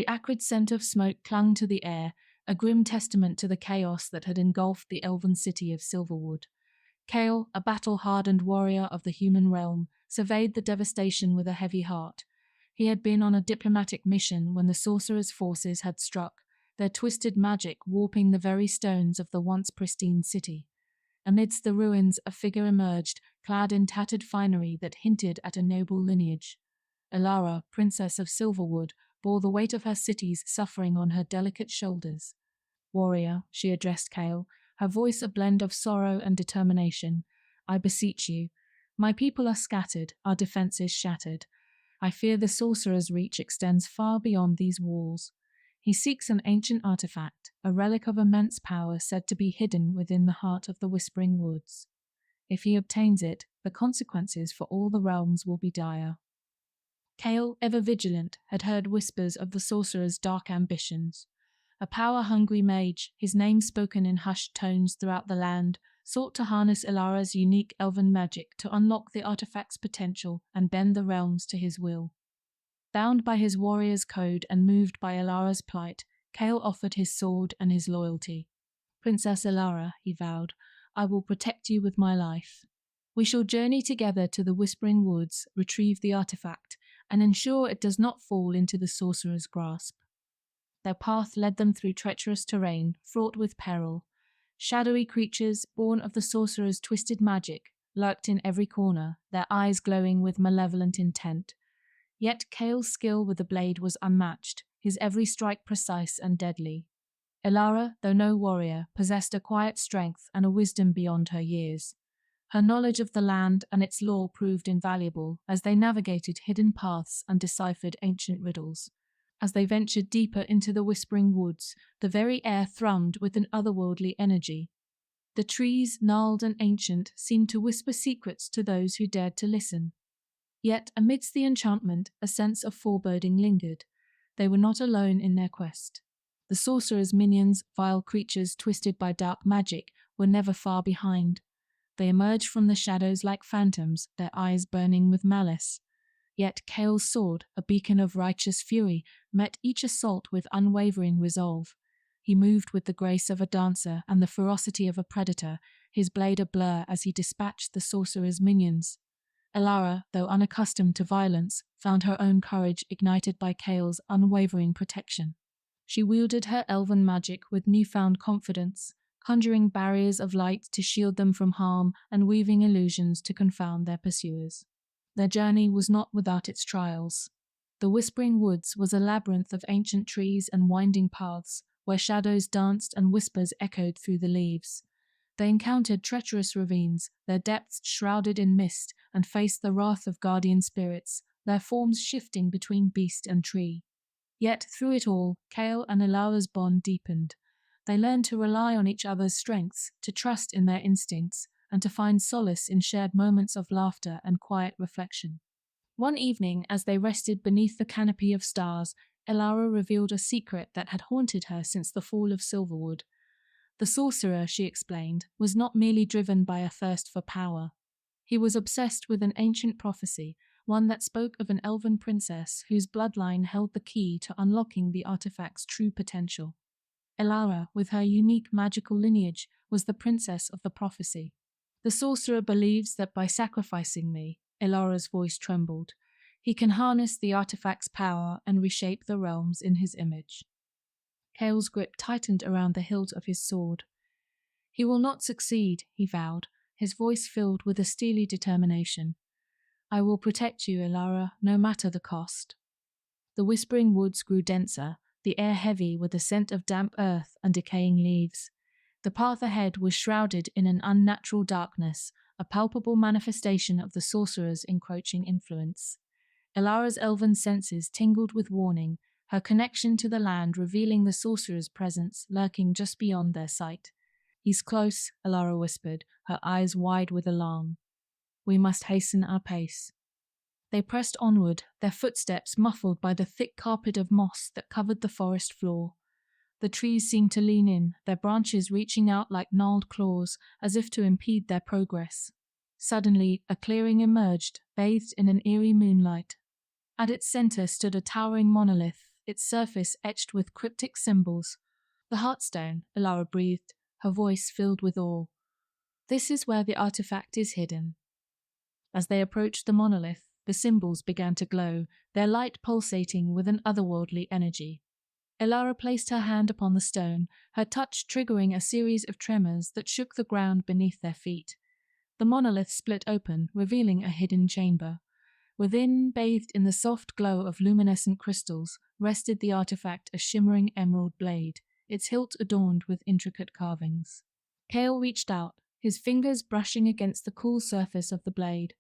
The acrid scent of smoke clung to the air, a grim testament to the chaos that had engulfed the elven city of Silverwood. Kael, a battle-hardened warrior of the human realm, surveyed the devastation with a heavy heart. He had been on a diplomatic mission when the sorcerer's forces had struck, their twisted magic warping the very stones of the once pristine city. Amidst the ruins, a figure emerged, clad in tattered finery that hinted at a noble lineage. Elara, Princess of Silverwood, bore the weight of her city's suffering on her delicate shoulders. "Warrior," she addressed Kael, her voice a blend of sorrow and determination, "I beseech you. My people are scattered, our defenses shattered. I fear the sorcerer's reach extends far beyond these walls. He seeks an ancient artifact, a relic of immense power said to be hidden within the heart of the Whispering Woods. If he obtains it, the consequences for all the realms will be dire." Kael, ever vigilant, had heard whispers of the sorcerer's dark ambitions. A power-hungry mage, his name spoken in hushed tones throughout the land, sought to harness Elara's unique elven magic to unlock the artifact's potential and bend the realms to his will. Bound by his warrior's code and moved by Elara's plight, Kael offered his sword and his loyalty. "Princess Elara," he vowed, "I will protect you with my life. We shall journey together to the Whispering Woods, retrieve the artifact, and ensure it does not fall into the sorcerer's grasp." Their path led them through treacherous terrain, fraught with peril. Shadowy creatures, born of the sorcerer's twisted magic, lurked in every corner, their eyes glowing with malevolent intent. Yet Kael's skill with the blade was unmatched, his every strike precise and deadly. Elara, though no warrior, possessed a quiet strength and a wisdom beyond her years. Her knowledge of the land and its lore proved invaluable as they navigated hidden paths and deciphered ancient riddles. As they ventured deeper into the Whispering Woods, the very air thrummed with an otherworldly energy. The trees, gnarled and ancient, seemed to whisper secrets to those who dared to listen. Yet, amidst the enchantment, a sense of foreboding lingered. They were not alone in their quest. The sorcerer's minions, vile creatures twisted by dark magic, were never far behind. They emerged from the shadows like phantoms, their eyes burning with malice. Yet Kael's sword, a beacon of righteous fury, met each assault with unwavering resolve. He moved with the grace of a dancer and the ferocity of a predator, his blade a blur as he dispatched the sorcerer's minions. Elara, though unaccustomed to violence, found her own courage ignited by Kael's unwavering protection. She wielded her elven magic with newfound confidence, conjuring barriers of light to shield them from harm and weaving illusions to confound their pursuers. Their journey was not without its trials. The Whispering Woods was a labyrinth of ancient trees and winding paths, where shadows danced and whispers echoed through the leaves. They encountered treacherous ravines, their depths shrouded in mist, and faced the wrath of guardian spirits, their forms shifting between beast and tree. Yet through it all, Kael and Elara's bond deepened. They learned to rely on each other's strengths, to trust in their instincts, and to find solace in shared moments of laughter and quiet reflection. One evening, as they rested beneath the canopy of stars, Elara revealed a secret that had haunted her since the fall of Silverwood. The sorcerer, she explained, was not merely driven by a thirst for power. He was obsessed with an ancient prophecy, one that spoke of an elven princess whose bloodline held the key to unlocking the artifact's true potential. Elara, with her unique magical lineage, was the princess of the prophecy. "The sorcerer believes that by sacrificing me," Elara's voice trembled, "he can harness the artifact's power and reshape the realms in his image." Kael's grip tightened around the hilt of his sword. "He will not succeed," he vowed, his voice filled with a steely determination. "I will protect you, Elara, no matter the cost." The Whispering Woods grew denser, the air heavy with the scent of damp earth and decaying leaves. The path ahead was shrouded in an unnatural darkness, a palpable manifestation of the sorcerer's encroaching influence. Elara's elven senses tingled with warning, her connection to the land revealing the sorcerer's presence lurking just beyond their sight. "He's close," Elara whispered, her eyes wide with alarm. "We must hasten our pace." They pressed onward, their footsteps muffled by the thick carpet of moss that covered the forest floor. The trees seemed to lean in, their branches reaching out like gnarled claws, as if to impede their progress. Suddenly, a clearing emerged, bathed in an eerie moonlight. At its center stood a towering monolith, its surface etched with cryptic symbols. "The Heartstone," Elara breathed, her voice filled with awe. "This is where the artifact is hidden." As they approached the monolith, the symbols began to glow, their light pulsating with an otherworldly energy. Elara placed her hand upon the stone, her touch triggering a series of tremors that shook the ground beneath their feet. The monolith split open, revealing a hidden chamber. Within, bathed in the soft glow of luminescent crystals, rested the artifact, a shimmering emerald blade, its hilt adorned with intricate carvings. Kael reached out, his fingers brushing against the cool surface of the blade.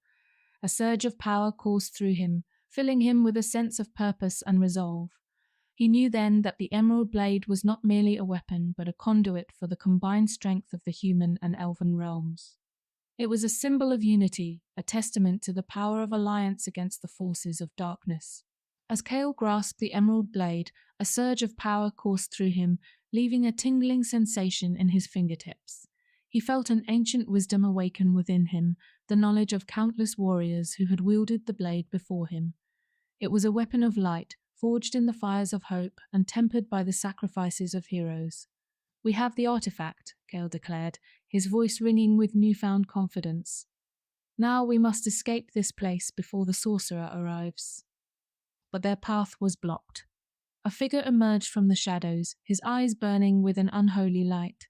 A surge of power coursed through him, filling him with a sense of purpose and resolve. He knew then that the emerald blade was not merely a weapon, but a conduit for the combined strength of the human and elven realms. It was a symbol of unity, a testament to the power of alliance against the forces of darkness. As Kael grasped the emerald blade, a surge of power coursed through him, leaving a tingling sensation in his fingertips. He felt an ancient wisdom awaken within him, the knowledge of countless warriors who had wielded the blade before him. It was a weapon of light, forged in the fires of hope and tempered by the sacrifices of heroes. "We have the artifact," Kael declared, his voice ringing with newfound confidence. "Now we must escape this place before the sorcerer arrives." But their path was blocked. A figure emerged from the shadows, his eyes burning with an unholy light.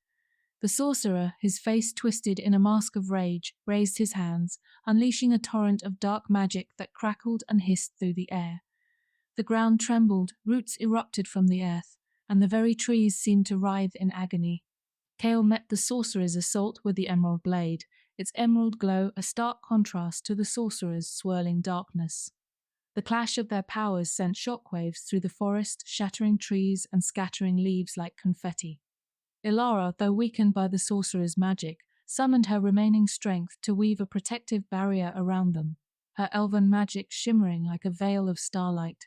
The sorcerer, his face twisted in a mask of rage, raised his hands, unleashing a torrent of dark magic that crackled and hissed through the air. The ground trembled, roots erupted from the earth, and the very trees seemed to writhe in agony. Kael met the sorcerer's assault with the emerald blade, its emerald glow a stark contrast to the sorcerer's swirling darkness. The clash of their powers sent shockwaves through the forest, shattering trees and scattering leaves like confetti. Elara, though weakened by the sorcerer's magic, summoned her remaining strength to weave a protective barrier around them, her elven magic shimmering like a veil of starlight.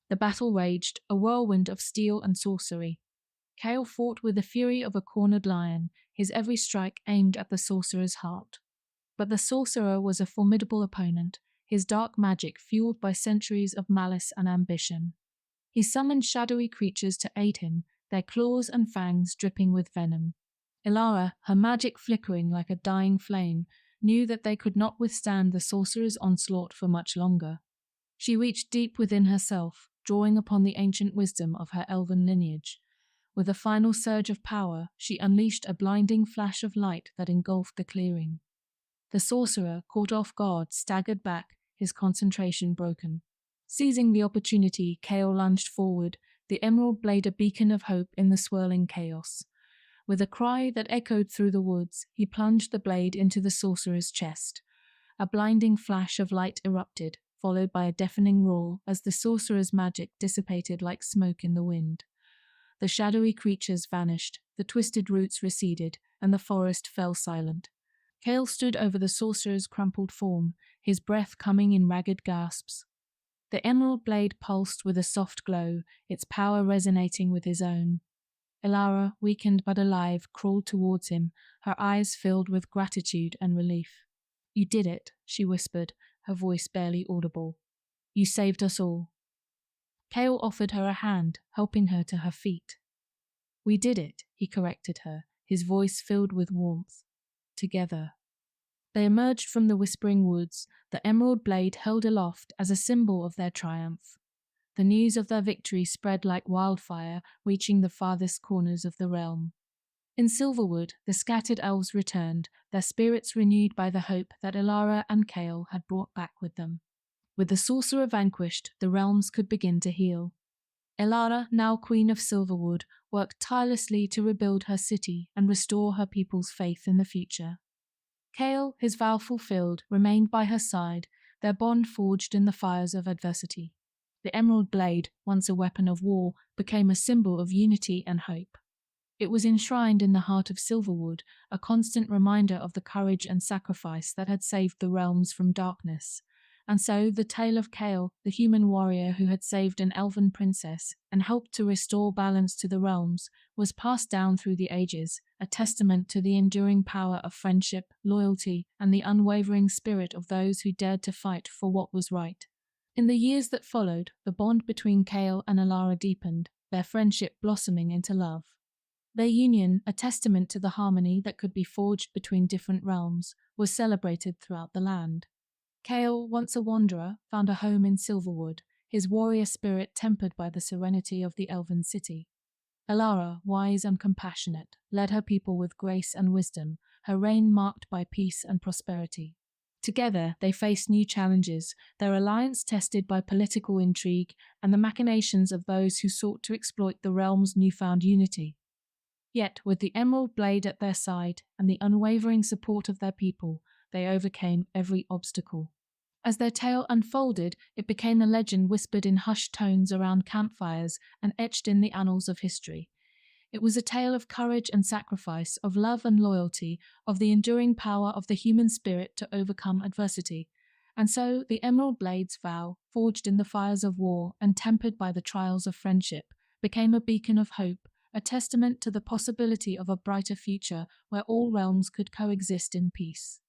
The battle raged, a whirlwind of steel and sorcery. Kael fought with the fury of a cornered lion, his every strike aimed at the sorcerer's heart. But the sorcerer was a formidable opponent, his dark magic fueled by centuries of malice and ambition. He summoned shadowy creatures to aid him, their claws and fangs dripping with venom. Elara, her magic flickering like a dying flame, knew that they could not withstand the sorcerer's onslaught for much longer. She reached deep within herself, drawing upon the ancient wisdom of her elven lineage. With a final surge of power, she unleashed a blinding flash of light that engulfed the clearing. The sorcerer, caught off guard, staggered back, his concentration broken. Seizing the opportunity, Kael lunged forward, the emerald blade a beacon of hope in the swirling chaos. With a cry that echoed through the woods, he plunged the blade into the sorcerer's chest. A blinding flash of light erupted, followed by a deafening roar as the sorcerer's magic dissipated like smoke in the wind. The shadowy creatures vanished, the twisted roots receded, and the forest fell silent. Kael stood over the sorcerer's crumpled form, his breath coming in ragged gasps. The emerald blade pulsed with a soft glow, its power resonating with his own. Elara, weakened but alive, crawled towards him, her eyes filled with gratitude and relief. "You did it," she whispered, her voice barely audible. "You saved us all." Kael offered her a hand, helping her to her feet. "We did it," he corrected her, his voice filled with warmth. "Together." They emerged from the whispering woods, the emerald blade held aloft as a symbol of their triumph. The news of their victory spread like wildfire, reaching the farthest corners of the realm. In Silverwood, the scattered elves returned, their spirits renewed by the hope that Elara and Kael had brought back with them. With the sorcerer vanquished, the realms could begin to heal. Elara, now Queen of Silverwood, worked tirelessly to rebuild her city and restore her people's faith in the future. Kael, his vow fulfilled, remained by her side, their bond forged in the fires of adversity. The emerald blade, once a weapon of war, became a symbol of unity and hope. It was enshrined in the heart of Silverwood, a constant reminder of the courage and sacrifice that had saved the realms from darkness. And so the tale of Kael, the human warrior who had saved an elven princess and helped to restore balance to the realms, was passed down through the ages, a testament to the enduring power of friendship, loyalty, and the unwavering spirit of those who dared to fight for what was right. In the years that followed, the bond between Kael and Elara deepened, their friendship blossoming into love. Their union, a testament to the harmony that could be forged between different realms, was celebrated throughout the land. Kael, once a wanderer, found a home in Silverwood, his warrior spirit tempered by the serenity of the elven city. Elara, wise and compassionate, led her people with grace and wisdom, her reign marked by peace and prosperity. Together, they faced new challenges, their alliance tested by political intrigue and the machinations of those who sought to exploit the realm's newfound unity. Yet, with the emerald blade at their side and the unwavering support of their people, they overcame every obstacle. As their tale unfolded, it became a legend whispered in hushed tones around campfires and etched in the annals of history. It was a tale of courage and sacrifice, of love and loyalty, of the enduring power of the human spirit to overcome adversity. And so the Emerald Blade's vow, forged in the fires of war and tempered by the trials of friendship, became a beacon of hope, a testament to the possibility of a brighter future where all realms could coexist in peace.